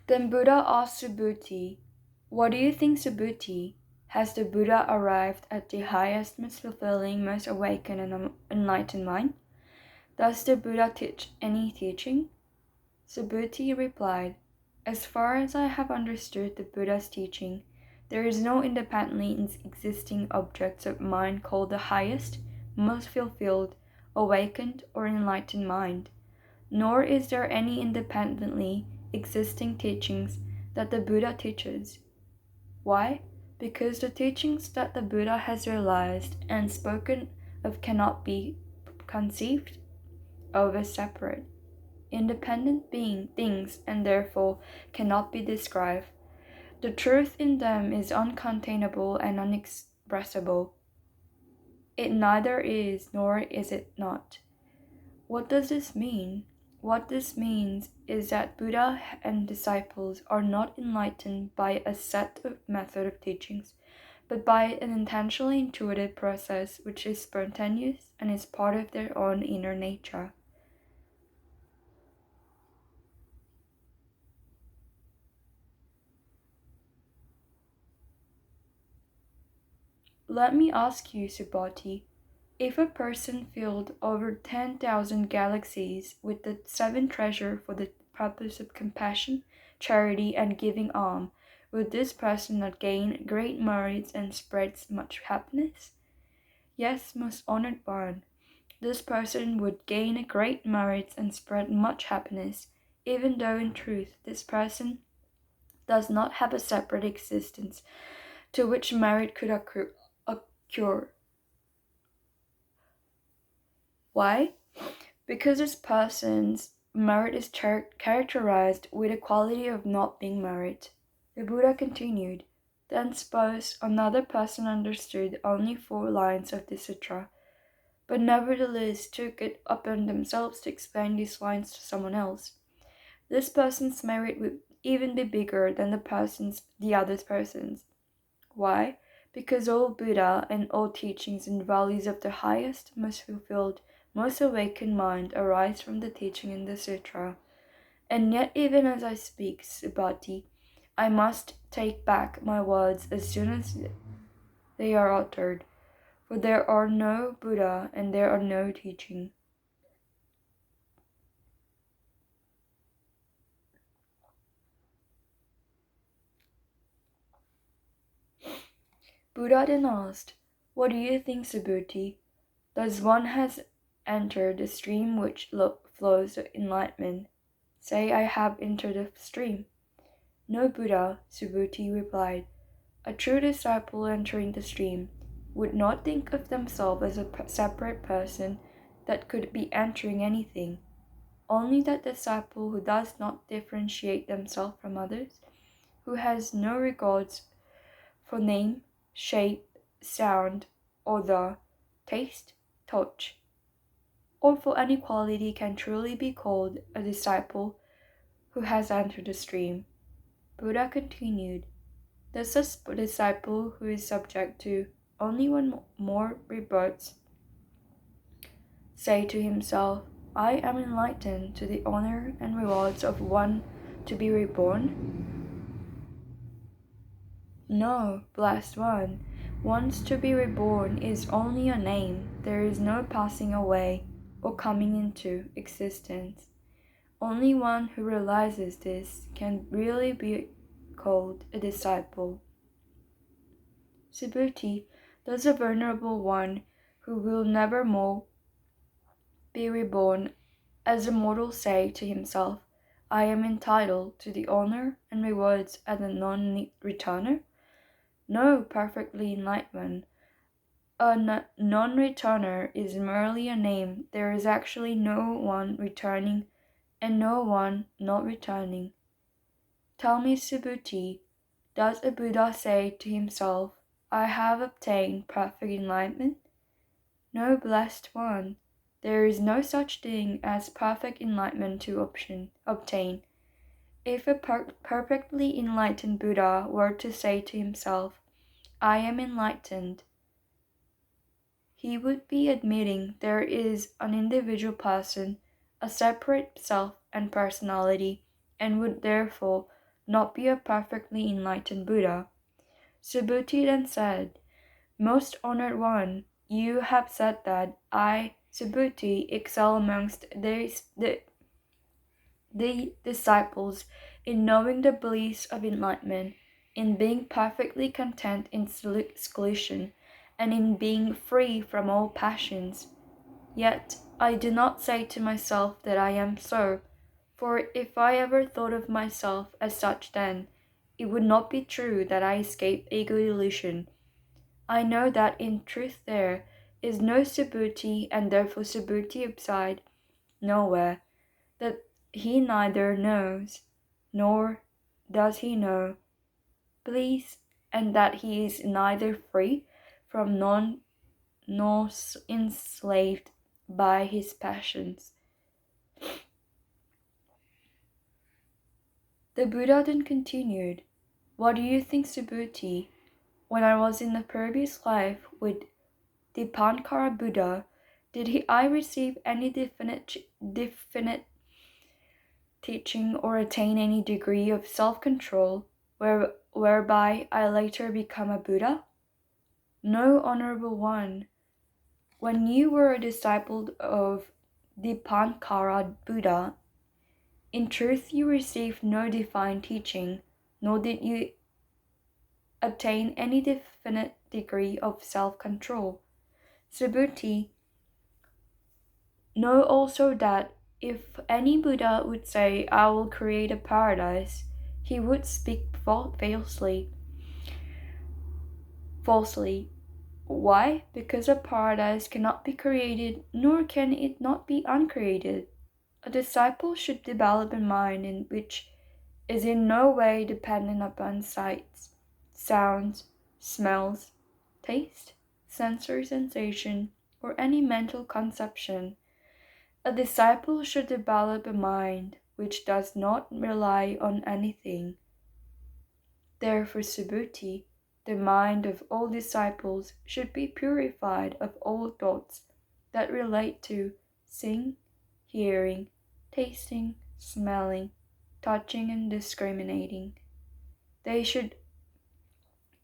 Then Buddha asked Subhuti, "What do you think, Subhuti? Has the Buddha arrived at the highest, most fulfilling, most awakened and enlightened mind? Does the Buddha teach any teaching?" Subhuti replied, "As far as I have understood the Buddha's teaching, there is no independently existing object of mind called the highest, most fulfilled, awakened, or enlightened mind, nor is there any independently existing teachings that the Buddha teaches. Why? Because the teachings that the Buddha has realized and spoken of cannot be conceived of as separate, independent being things and therefore cannot be described. The truth in them is uncontainable and unexpressible. It neither is nor is it not." What does this mean? What this means is that Buddha and disciples are not enlightened by a set of method of teachings, but by an intentionally intuitive process which is spontaneous and is part of their own inner nature. Let me ask you, Subhati, if a person filled over 10,000 galaxies with the seven treasure for the purpose of compassion, charity, and giving alms, would this person not gain great merits and spread much happiness? Yes, most honored one. This person would gain great merits and spread much happiness, even though in truth this person does not have a separate existence to which merit could occur. Why? Because this person's merit is characterized with a quality of not being merit. The Buddha continued, "Then suppose another person understood only 4 lines of the sutra, but nevertheless took it upon themselves to explain these lines to someone else. This person's merit would even be bigger than the other person's. Why? Because all Buddha and all teachings and values of the highest, most fulfilled, most awakened mind arise from the teaching in the sutra. And yet even as I speak, Subhati, I must take back my words as soon as they are uttered, for there are no Buddha and there are no teaching." Buddha then asked, "What do you think, Subhuti? Does one has entered the stream which flows to enlightenment? Say, I have entered the stream." "No, Buddha," Subhuti replied. "A true disciple entering the stream would not think of themselves as a separate person that could be entering anything. Only that disciple who does not differentiate themselves from others, who has no regards for name, shape, sound, odor, taste, touch, or for any quality can truly be called a disciple who has entered the stream." Buddha continued, "Does a disciple who is subject to only one more rebirths say to himself, 'I am enlightened to the honor and rewards of one to be reborn'? No, blessed one. Once to be reborn is only a name. There is no passing away or coming into existence. Only one who realizes this can really be called a disciple." Subhuti, does a venerable one who will never more be reborn as a mortal say to himself, "I am entitled to the honor and rewards as a non-returner"? No, perfectly enlightened. A non-returner is merely a name. There is actually no one returning and no one not returning. Tell me, Subhuti, does a Buddha say to himself, "I have obtained perfect enlightenment"? No, blessed one. There is no such thing as perfect enlightenment to obtain. If a perfectly enlightened Buddha were to say to himself, "I am enlightened," he would be admitting there is an individual person, a separate self and personality, and would therefore not be a perfectly enlightened Buddha. Subhuti then said, Most honored one, you have said that I, Subhuti, excel amongst the disciples in knowing the beliefs of enlightenment, in being perfectly content in seclusion, and in being free from all passions. Yet I do not say to myself that I am so, for if I ever thought of myself as such then, it would not be true that I escape ego delusion. I know that in truth there is no Subhuti, and therefore Subhuti abside nowhere, that he neither knows, nor does he know, please, and that he is neither free from none nor enslaved by his passions. The Buddha then continued, What do you think, Subhuti? When I was in the previous life with Dipankara Buddha, did I receive any definite teaching or attain any degree of self-control whereby I later become a Buddha? No, honorable one. When you were a disciple of Dipankara Buddha, in truth you received no divine teaching, nor did you obtain any definite degree of self-control. Subhuti, know also that if any Buddha would say, I will create a paradise, he would speak falsely. Why? Because a paradise cannot be created, nor can it not be uncreated. A disciple should develop a mind in which is in no way dependent upon sights, sounds, smells, taste, sensory sensation, or any mental conception. A disciple should develop a mind which does not rely on anything. Therefore, Subhuti, the mind of all disciples should be purified of all thoughts that relate to seeing, hearing, tasting, smelling, touching, and discriminating. They should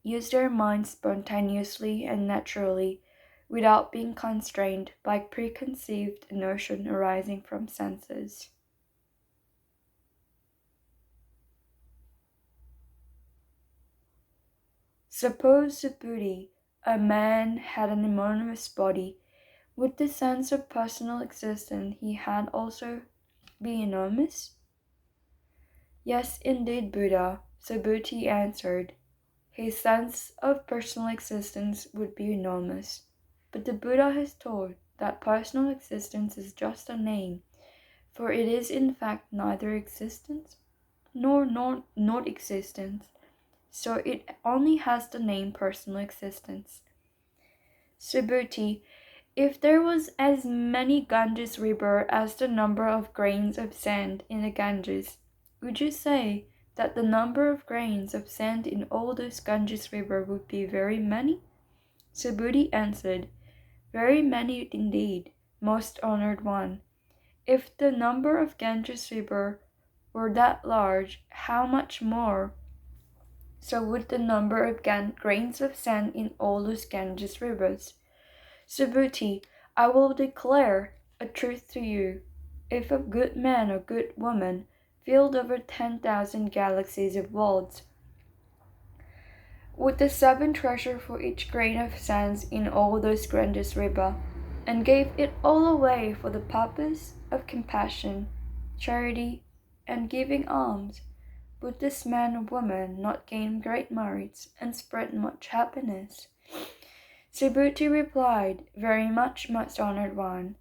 use their minds spontaneously and naturally, without being constrained by preconceived notion arising from senses. Suppose, Subhuti, a man had an enormous body, would the sense of personal existence he had also be enormous? Yes, indeed, Buddha, Subhuti answered. His sense of personal existence would be enormous. But the Buddha has taught that personal existence is just a name, for it is in fact neither existence nor not existence, so it only has the name personal existence. Subhuti, if there was as many Ganges river as the number of grains of sand in the Ganges, would you say that the number of grains of sand in all those Ganges river would be very many? Subhuti answered, Very many indeed, most honored one. If the number of Ganges river were that large, how much more so would the number of grains of sand in all those Ganges rivers. Subhuti, I will declare a truth to you. If a good man or good woman filled over 10,000 galaxies of worlds with the 7 treasure for each grain of sand in all those Ganges river, and gave it all away for the purpose of compassion, charity, and giving alms, would this man or woman not gain great merits and spread much happiness? Subhuti replied, Very much, most honored one.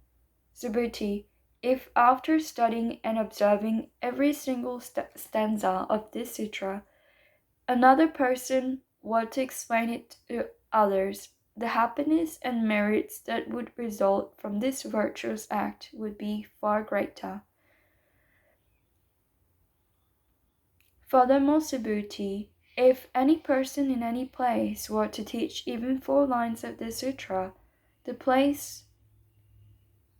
Subhuti, if after studying and observing every single stanza of this sutra, another person were to explain it to others, the happiness and merits that would result from this virtuous act would be far greater. Furthermore, Subhuti, if any person in any place were to teach even 4 lines of the sutra, the place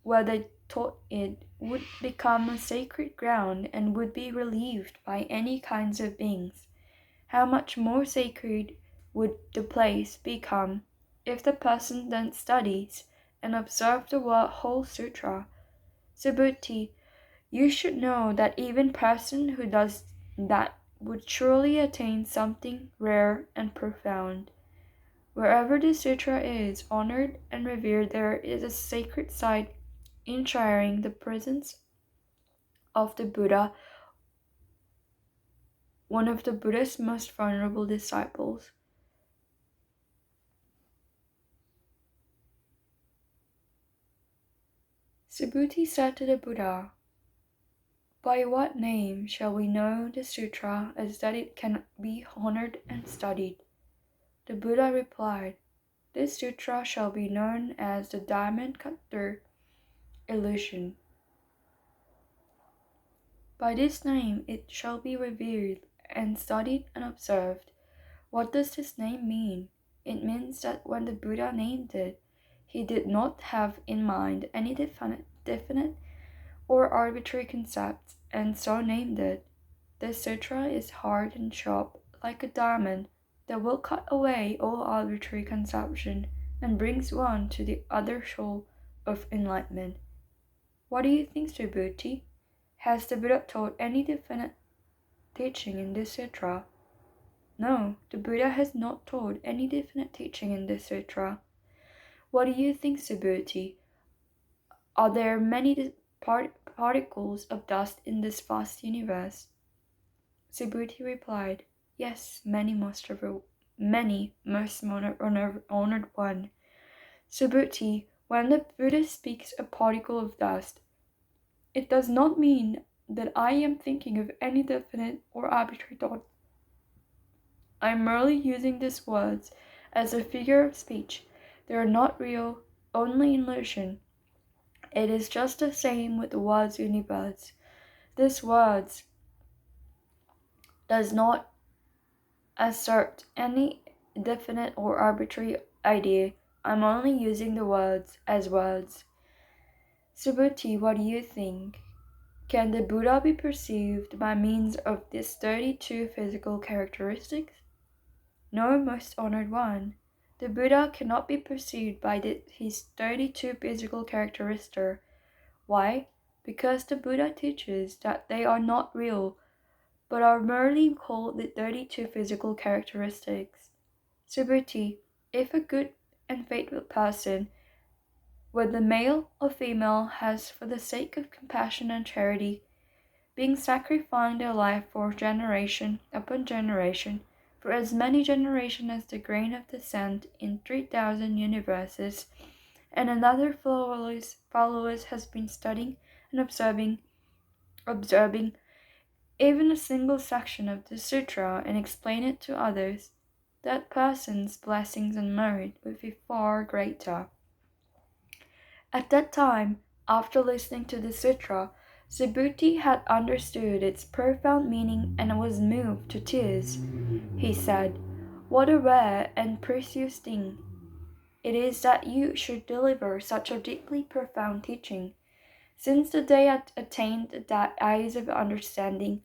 where the taught it would become a sacred ground and would be relieved by any kinds of beings. How much more sacred would the place become if the person then studies and observes the whole sutra? Subhuti, you should know that even person who does that would surely attain something rare and profound. Wherever the sutra is honored and revered, there is a sacred site enshrining the presence of the Buddha, one of the Buddha's most vulnerable disciples. Subhuti said to the Buddha, "By what name shall we know the sutra as that it can be honored and studied?" The Buddha replied, "This sutra shall be known as the diamond cut through illusion. By this name it shall be revered and studied and observed." What does this name mean? It means that when the Buddha named it, he did not have in mind any definite or arbitrary concept, and so named it. This sutra is hard and sharp, like a diamond, that will cut away all arbitrary conception and brings one to the other shore of enlightenment. What do you think, Subhuti? Has the Buddha taught any definite teaching in this sutra? No, the Buddha has not taught any definite teaching in this sutra. What do you think, Subhuti? Are there many particles of dust in this vast universe? Subhuti replied, "Yes, many, most honored one." Subhuti, when the Buddha speaks a particle of dust, it does not mean that I am thinking of any definite or arbitrary thought. I am merely using these words as a figure of speech. They are not real, only illusion. It is just the same with the words universe. This words does not assert any definite or arbitrary idea. I'm only using the words as words. Subhuti, what do you think? Can the Buddha be perceived by means of these 32 physical characteristics? No, most honored one. The Buddha cannot be perceived by his 32 physical characteristics. Why? Because the Buddha teaches that they are not real, but are merely called the 32 physical characteristics. Subhuti, if a good and faithful person, whether male or female, has, for the sake of compassion and charity, been sacrificing their life for generation upon generation, for as many generations as the grain of the sand in 3,000 universes, and another followers has been studying and observing even a single section of the sutra and explain it to others, that person's blessings and merit would be far greater. At that time, after listening to the sutra, Subhuti had understood its profound meaning and was moved to tears. He said, "What a rare and precious thing it is that you should deliver such a deeply profound teaching. Since the day I attained the eyes of understanding,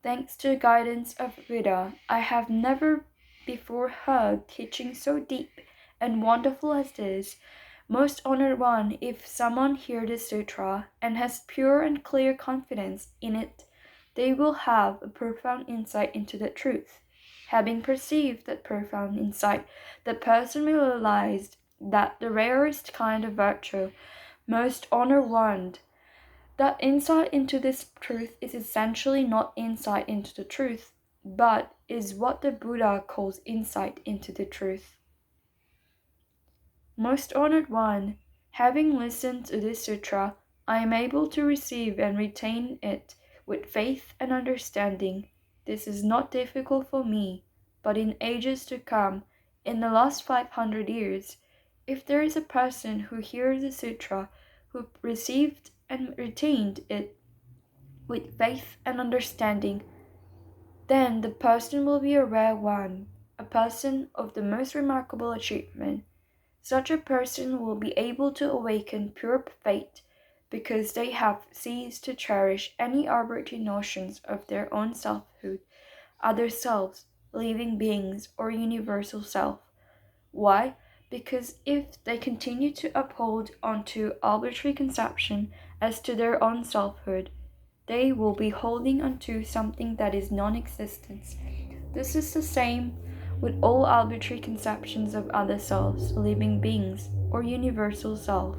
thanks to the guidance of Buddha, I have never before heard teaching so deep and wonderful as this. Most honored one, if someone hears this sutra and has pure and clear confidence in it, they will have a profound insight into the truth. Having perceived that profound insight, the person will realize that the rarest kind of virtue, most honored one, that insight into this truth is essentially not insight into the truth, but is what the Buddha calls insight into the truth. Most honored one, having listened to this sutra, I am able to receive and retain it with faith and understanding. This is not difficult for me, but in ages to come, in the last 500 years, if there is a person who hears the sutra, who received and retained it with faith and understanding, then the person will be a rare one, a person of the most remarkable achievement. Such a person will be able to awaken pure faith, because they have ceased to cherish any arbitrary notions of their own selfhood, other selves, living beings, or universal self. Why? Because if they continue to uphold onto arbitrary conception as to their own selfhood, they will be holding onto something that is non-existence. This is the same with all arbitrary conceptions of other selves, living beings, or universal self.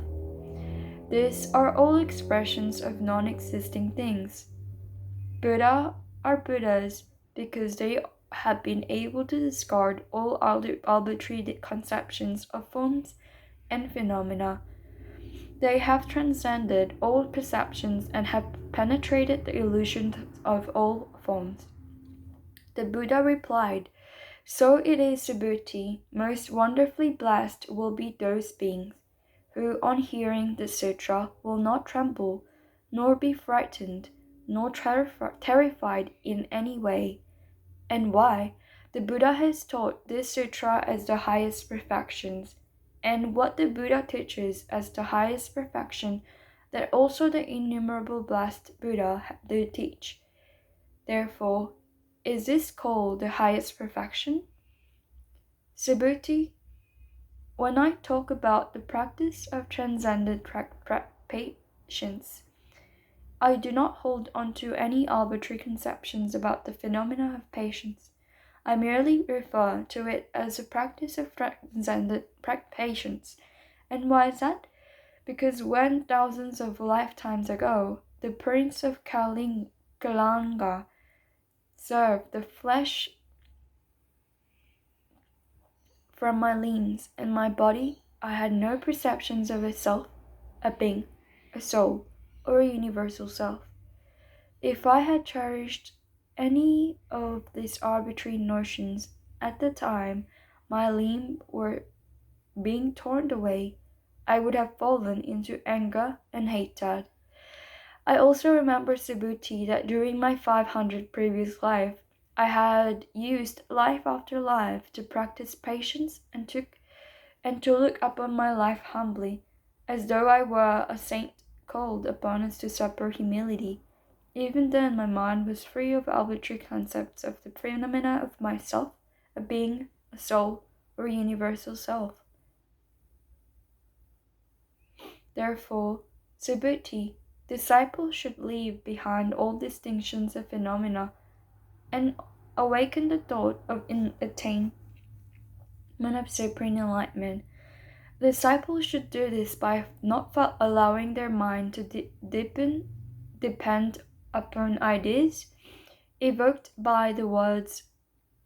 These are all expressions of non-existing things. Buddha are Buddhas because they have been able to discard all arbitrary conceptions of forms and phenomena. They have transcended all perceptions and have penetrated the illusions of all forms. The Buddha replied, "So it is, Subhuti, most wonderfully blessed will be those beings who, on hearing the sutra, will not tremble, nor be frightened, nor terrified in any way." And why? The Buddha has taught this sutra as the highest perfections, and what the Buddha teaches as the highest perfection, that also the innumerable blessed Buddha do teach. Therefore, is this called the highest perfection? Subhuti, when I talk about the practice of transcendent patience, I do not hold on to any arbitrary conceptions about the phenomena of patience. I merely refer to it as a practice of transcendent patience. And why is that? Because when thousands of lifetimes ago, the prince of Kalanga served the flesh from my limbs and my body, I had no perceptions of a self, a being, a soul, or a universal self. If I had cherished any of these arbitrary notions at the time my limbs were being torn away, I would have fallen into anger and hatred. I also remember, Subhuti, that during my 500 previous life, I had used life after life to practice patience and to look upon my life humbly, as though I were a saint called upon us to suffer humility. Even then my mind was free of arbitrary concepts of the phenomena of myself, a being, a soul, or a universal self. Therefore, Subhuti, disciples should leave behind all distinctions of phenomena and awaken the thought of attainment of supreme enlightenment. Disciples should do this by not allowing their mind to depend upon ideas evoked by the words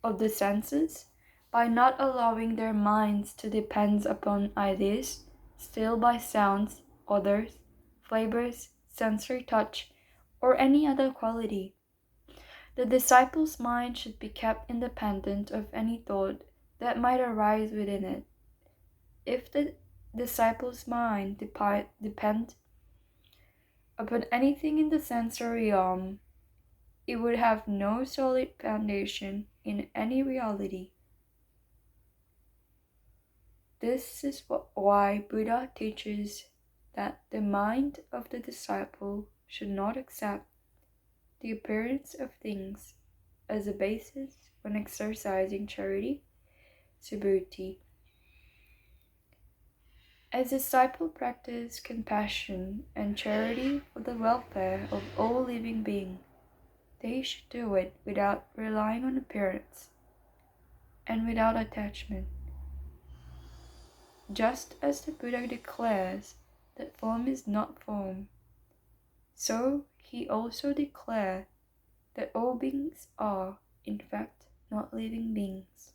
of the senses, by not allowing their minds to depend upon ideas, still by sounds, odors, flavors, sensory touch, or any other quality. The disciple's mind should be kept independent of any thought that might arise within it. If the disciple's mind depend upon anything in the sensory realm, it would have no solid foundation in any reality. This is why Buddha teaches that the mind of the disciple should not accept the appearance of things as a basis when exercising charity, Subhuti. As disciples practice compassion and charity for the welfare of all living beings, they should do it without relying on appearance and without attachment. Just as the Buddha declares that form is not form, so he also declared that all beings are, in fact, not living beings.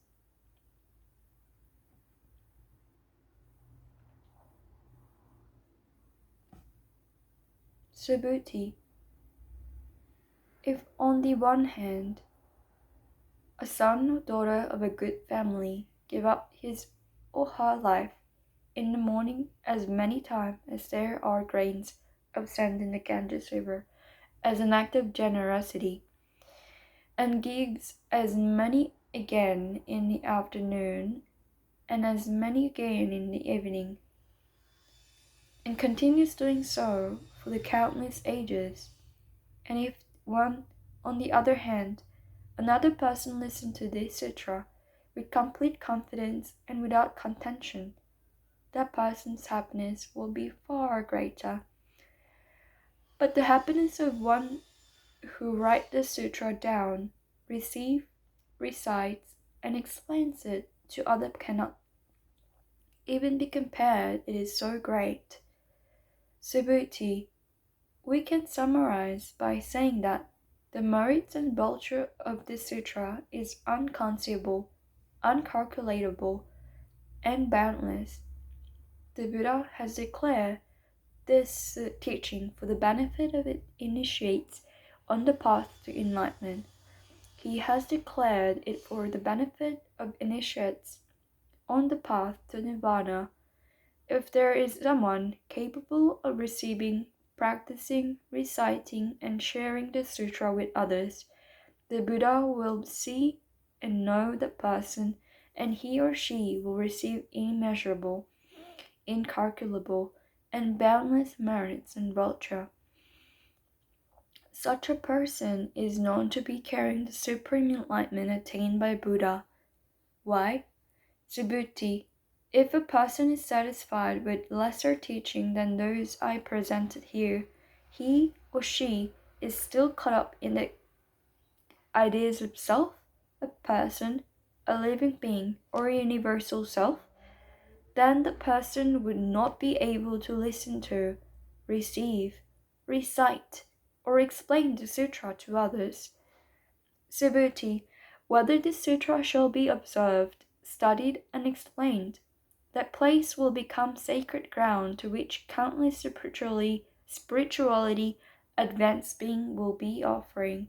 Subhuti, if on the one hand, a son or daughter of a good family give up his or her life in the morning as many times as there are grains of sand in the Ganges River as an act of generosity, and gives as many again in the afternoon and as many again in the evening, and continues doing so for the countless ages. And if one, on the other hand, another person listened to this sutra with complete confidence and without contention, that person's happiness will be far greater. But the happiness of one who writes the sutra down, receives, recites, and explains it to others cannot even be compared. It is so great. Subhuti, we can summarize by saying that the merits and virtue of this sutra is unconceivable, uncalculable, and boundless. The Buddha has declared this teaching for the benefit of its initiates on the path to enlightenment. He has declared it for the benefit of initiates on the path to nirvana. If there is someone capable of receiving, practicing, reciting, and sharing the sutra with others, the Buddha will see and know that person, and he or she will receive immeasurable, incalculable, and boundless merits and virtue. Such a person is known to be carrying the supreme enlightenment attained by Buddha. Why? Subhuti, if a person is satisfied with lesser teaching than those I presented here, he or she is still caught up in the ideas of self, a person, a living being, or a universal self. Then the person would not be able to listen to, receive, recite, or explain the sutra to others. Subhuti, whether the sutra shall be observed, studied, and explained, that place will become sacred ground to which countless spirituality advanced being will be offering.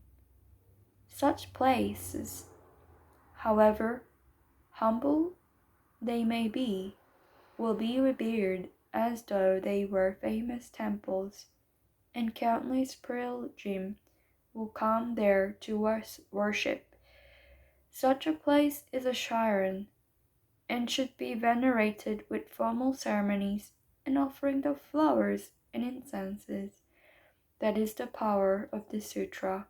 Such places, however humble they may be, will be revered as though they were famous temples, and countless pilgrims will come there to worship. Such a place is a shrine, and should be venerated with formal ceremonies and offering of flowers and incenses. That is the power of the sutra.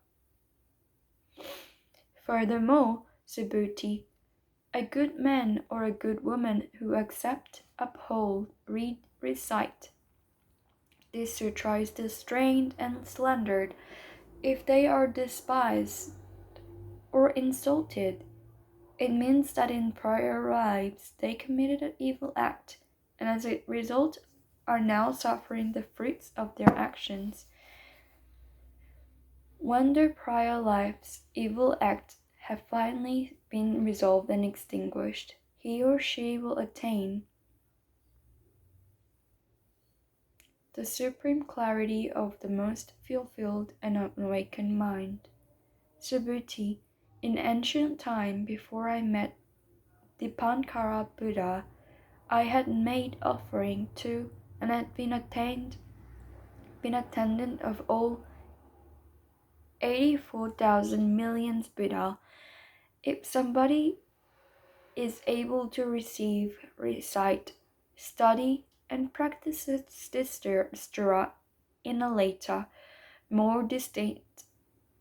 Furthermore, Subhuti, a good man or a good woman who accept, uphold, read, recite this sutra is distrained and slandered. If they are despised or insulted, it means that in prior lives they committed an evil act, and as a result are now suffering the fruits of their actions. When their prior lives' evil acts have finally been resolved and extinguished, he or she will attain the supreme clarity of the most fulfilled and awakened mind. Subhuti, in ancient time before I met Dipankara Buddha, I had made offering to and had been attendant of all 84,000 millions Buddha. If somebody is able to receive, recite, study, and practice this sutra in a later, more distinct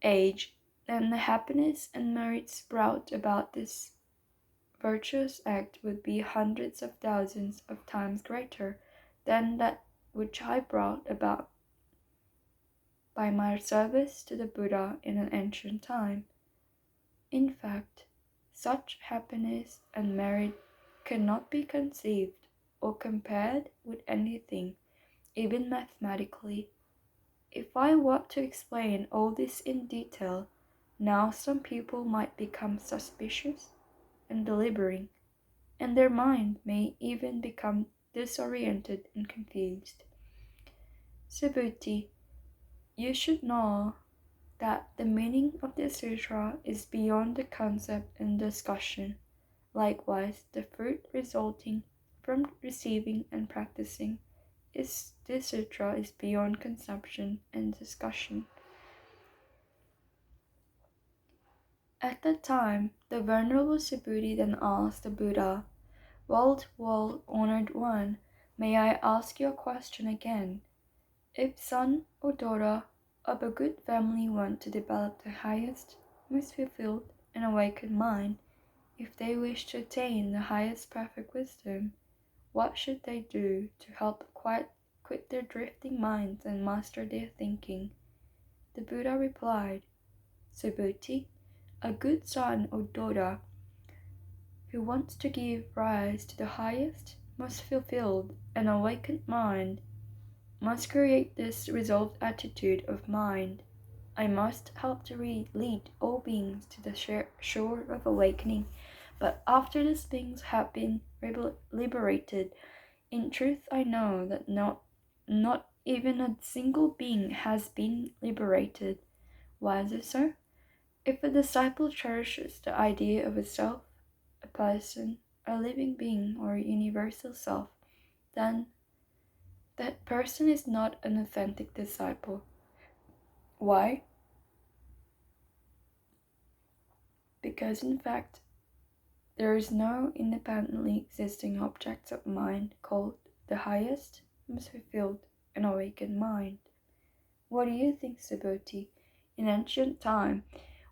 age, then the happiness and merits brought about this virtuous act would be hundreds of thousands of times greater than that which I brought about by my service to the Buddha in an ancient time. In fact, such happiness and merit cannot be conceived or compared with anything, even mathematically. If I were to explain all this in detail, now some people might become suspicious and deliberating, and their mind may even become disoriented and confused. Subhuti, you should know that the meaning of the sutra is beyond the concept and discussion. Likewise, the fruit resulting from receiving and practicing this sutra is beyond conception and discussion. At that time, the Venerable Subhuti then asked the Buddha, "Well-honored one, may I ask you a question again? If son or daughter of a good family want to develop the highest, most fulfilled, and awakened mind, if they wish to attain the highest perfect wisdom, what should they do to help quit their drifting minds and master their thinking? The Buddha replied, Subhuti, a good son or daughter who wants to give rise to the highest, most fulfilled, and awakened mind must create this resolved attitude of mind. I must help to lead all beings to the shore of awakening, but after these beings have been liberated, in truth I know that not even a single being has been liberated. Why is it so? If a disciple cherishes the idea of a self, a person, a living being, or a universal self, then that person is not an authentic disciple. Why? Because in fact, there is no independently existing object of mind called the highest, most fulfilled, and awakened mind. What do you think, Subhuti? In ancient time,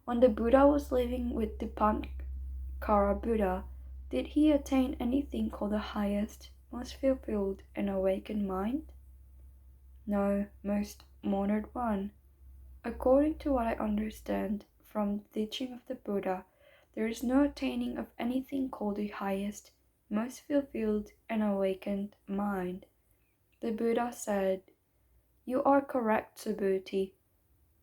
when the Buddha was living with the Pankara Buddha, did he attain anything called the highest, most fulfilled, and awakened mind? No, most honored one. According to what I understand from the teaching of the Buddha, there is no attaining of anything called the highest, most fulfilled, and awakened mind. The Buddha said, You are correct, Subhuti.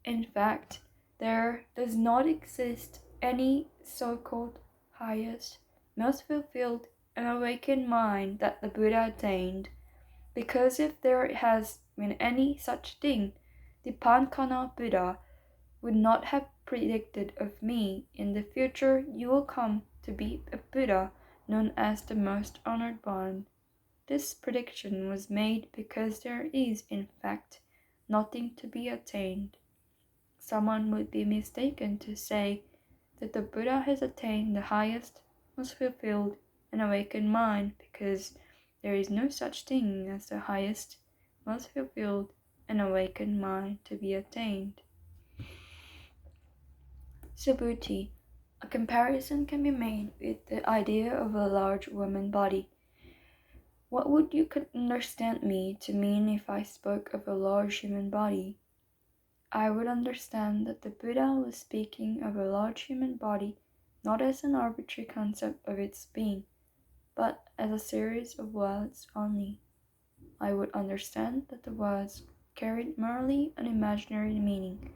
In fact, there does not exist any so-called highest, most fulfilled, and awakened mind that the Buddha attained, because if there has been any such thing, the Pankana Buddha would not have predicted of me, in the future you will come to be a Buddha known as the most honored one. This prediction was made because there is, in fact, nothing to be attained. Someone would be mistaken to say that the Buddha has attained the highest, most fulfilled, and awakened mind because there is no such thing as the highest, most fulfilled, and awakened mind to be attained. Subhuti, a comparison can be made with the idea of a large woman body. What would you understand me to mean if I spoke of a large human body? I would understand that the Buddha was speaking of a large human body not as an arbitrary concept of its being, but as a series of words only. I would understand that the words carried merely an imaginary meaning.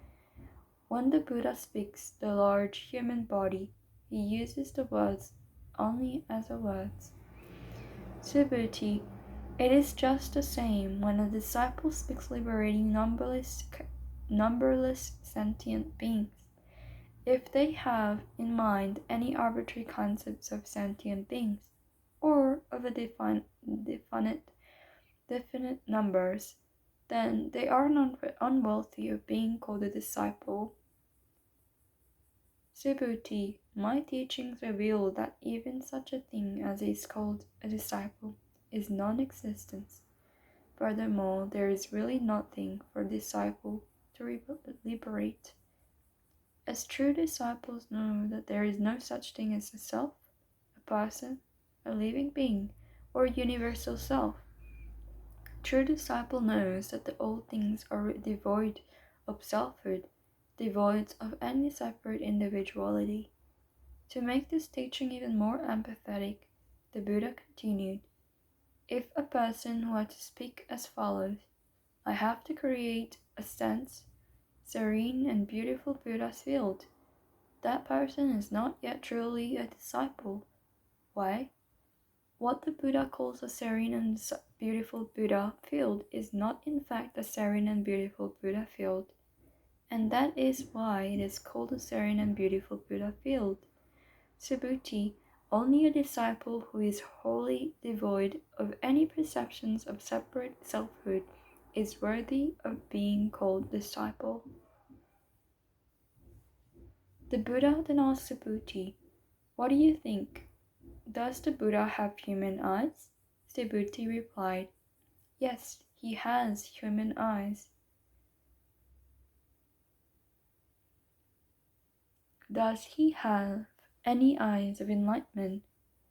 When the Buddha speaks the large human body, he uses the words only as a words. Subhuti, it is just the same when a disciple speaks liberating numberless sentient beings. If they have in mind any arbitrary concepts of sentient beings, or of a definite numbers, then they are not unworthy of being called a disciple. Subhuti, my teachings reveal that even such a thing as is called a disciple is non-existence. Furthermore, there is really nothing for a disciple to liberate. As true disciples know that there is no such thing as a self, a person, a living being, or a universal self. True disciple knows that all things are devoid of selfhood, devoid of any separate individuality. To make this teaching even more empathetic, the Buddha continued, If a person were to speak as follows, I have to create a dense, serene, and beautiful Buddha's field, that person is not yet truly a disciple. Why? What the Buddha calls a serene and beautiful Buddha field is not in fact a serene and beautiful Buddha field, and that is why it is called a serene and beautiful Buddha field. Subhuti, only a disciple who is wholly devoid of any perceptions of separate selfhood is worthy of being called disciple. The Buddha then asked Subhuti, What do you think? Does the Buddha have human eyes? Subhuti replied, Yes, he has human eyes. Does he have any eyes of enlightenment?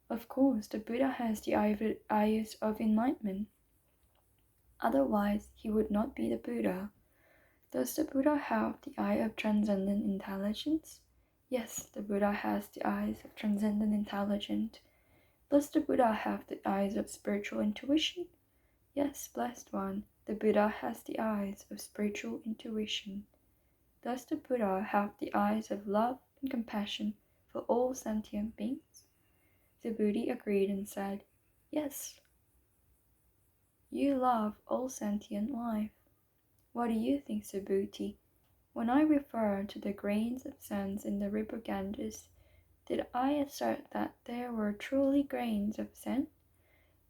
Of course, the Buddha has the eyes of enlightenment. Otherwise, he would not be the Buddha. Does the Buddha have the eye of transcendent intelligence? Yes, the Buddha has the eyes of transcendent intelligence. Does the Buddha have the eyes of spiritual intuition? Yes, blessed one, the Buddha has the eyes of spiritual intuition. Does the Buddha have the eyes of love and compassion for all sentient beings? Subhuti agreed and said, Yes. You love all sentient life. What do you think, Subhuti? When I refer to the grains of sand in the river Ganges, did I assert that there were truly grains of sand?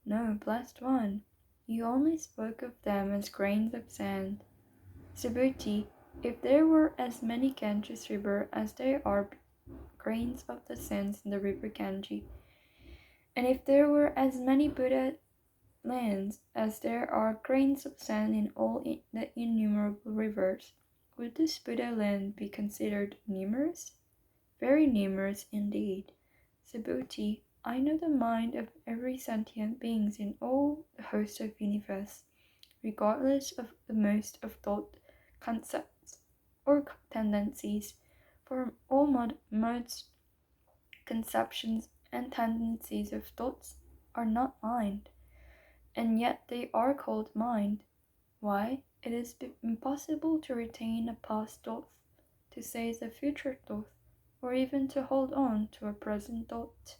No, blessed one. You only spoke of them as grains of sand. Subhuti, if there were as many Ganges river as there are grains of the sands in the river Ganges, and if there were as many Buddha lands as there are grains of sand in all the innumerable rivers, would this Buddha land be considered numerous? Very numerous indeed. Subhuti, I know the mind of every sentient being in all the host of universe, regardless of the most of thought, concepts, or tendencies, for all modes, conceptions, and tendencies of thoughts are not mind, and yet they are called mind. Why? It is impossible to retain a past thought, to seize a future thought, or even to hold on to a present thought.